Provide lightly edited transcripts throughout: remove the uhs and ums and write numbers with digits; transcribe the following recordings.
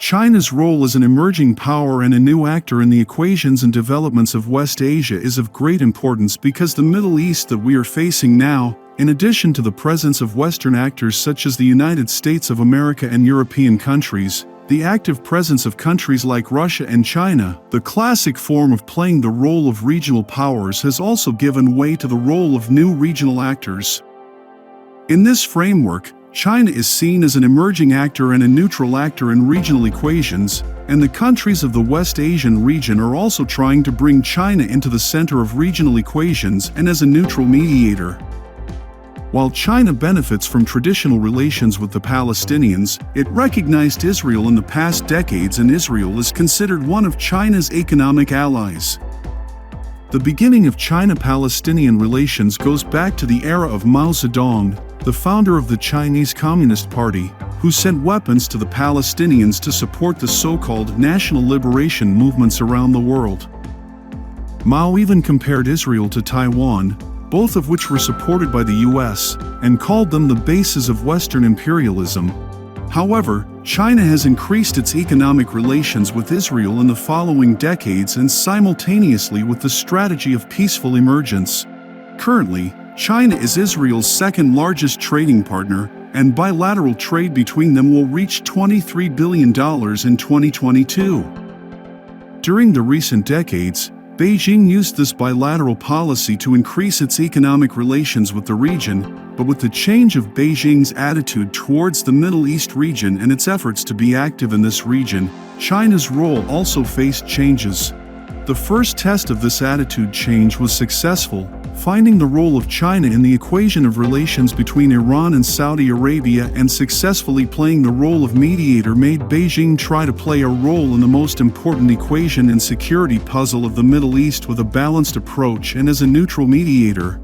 China's role as an emerging power and a new actor in the equations and developments of West Asia is of great importance because the Middle East that we are facing now, in addition to the presence of Western actors such as the United States of America and European countries, the active presence of countries like Russia and China, the classic form of playing the role of regional powers, has also given way to the role of new regional actors. In this framework, China is seen as an emerging actor and a neutral actor in regional equations, and the countries of the West Asian region are also trying to bring China into the center of regional equations and as a neutral mediator. While China benefits from traditional relations with the Palestinians, it recognized Israel in the past decades, and Israel is considered one of China's economic allies. The beginning of China-Palestinian relations goes back to the era of Mao Zedong, the founder of the Chinese Communist Party, who sent weapons to the Palestinians to support the so-called national liberation movements around the world. Mao even compared Israel to Taiwan, both of which were supported by the US, and called them the bases of Western imperialism. However, China has increased its economic relations with Israel in the following decades and simultaneously with the strategy of peaceful emergence. Currently, China is Israel's second largest trading partner, and bilateral trade between them will reach $23 billion in 2022. During the recent decades, Beijing used this bilateral policy to increase its economic relations with the region, but with the change of Beijing's attitude towards the Middle East region and its efforts to be active in this region, China's role also faced changes. The first test of this attitude change was successful, finding the role of China in the equation of relations between Iran and Saudi Arabia and successfully playing the role of mediator made Beijing try to play a role in the most important equation and security puzzle of the Middle East with a balanced approach and as a neutral mediator.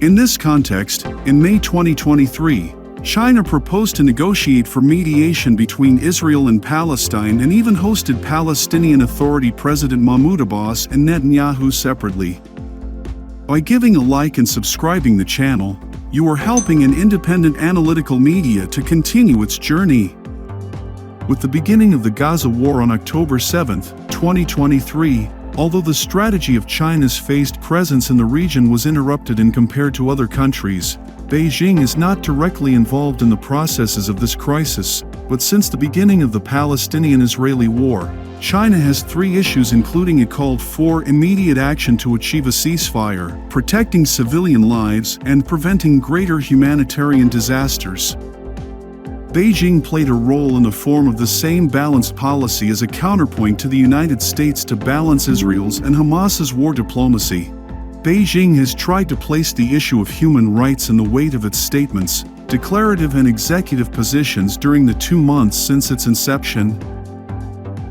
In this context, in May 2023, China proposed to negotiate for mediation between Israel and Palestine and even hosted Palestinian Authority President Mahmoud Abbas and Netanyahu separately. By giving a like and subscribing the channel, you are helping an independent analytical media to continue its journey. With the beginning of the Gaza war on October 7, 2023, although the strategy of China's phased presence in the region was interrupted and compared to other countries, Beijing is not directly involved in the processes of this crisis, but since the beginning of the Palestinian-Israeli war, China has three issues, including it called for immediate action to achieve a ceasefire, protecting civilian lives, and preventing greater humanitarian disasters. Beijing played a role in the form of the same balanced policy as a counterpoint to the United States to balance Israel's and Hamas's war diplomacy. Beijing has tried to place the issue of human rights in the weight of its statements, declarative and executive positions during the 2 months since its inception.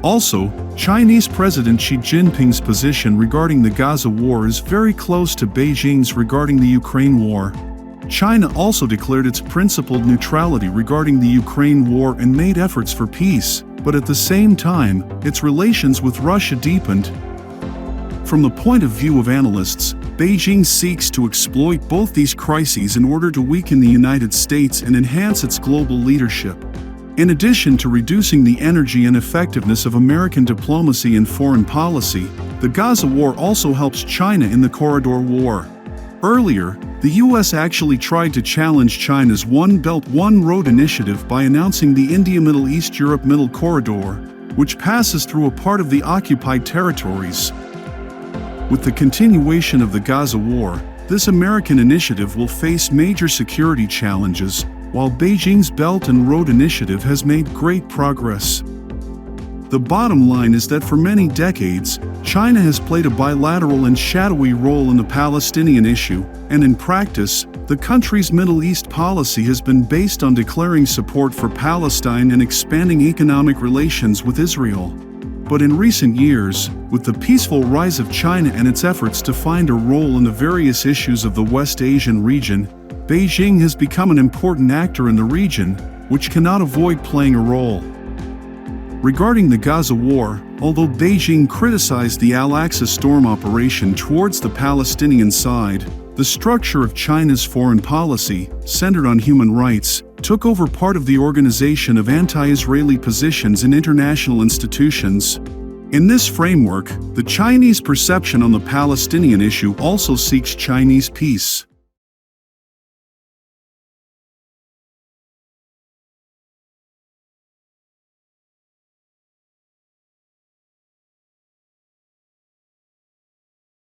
Also, Chinese President Xi Jinping's position regarding the Gaza war is very close to Beijing's regarding the Ukraine war. China also declared its principled neutrality regarding the Ukraine war and made efforts for peace, but at the same time, its relations with Russia deepened. From the point of view of analysts, Beijing seeks to exploit both these crises in order to weaken the United States and enhance its global leadership. In addition to reducing the energy and effectiveness of American diplomacy and foreign policy, the Gaza war also helps China in the Corridor War. Earlier, the US actually tried to challenge China's One Belt One Road initiative by announcing the India-Middle East-Europe Middle Corridor, which passes through a part of the occupied territories. With the continuation of the Gaza war, this American initiative will face major security challenges, while Beijing's Belt and Road Initiative has made great progress. The bottom line is that for many decades, China has played a bilateral and shadowy role in the Palestinian issue, and in practice, the country's Middle East policy has been based on declaring support for Palestine and expanding economic relations with Israel. But in recent years, with the peaceful rise of China and its efforts to find a role in the various issues of the West Asian region, Beijing has become an important actor in the region, which cannot avoid playing a role. Regarding the Gaza war, although Beijing criticized the Al-Aqsa storm operation towards the Palestinian side, The structure of China's foreign policy, centered on human rights, took over part of the organization of anti-Israeli positions in international institutions. In this framework, the Chinese perception on the Palestinian issue also seeks Chinese peace.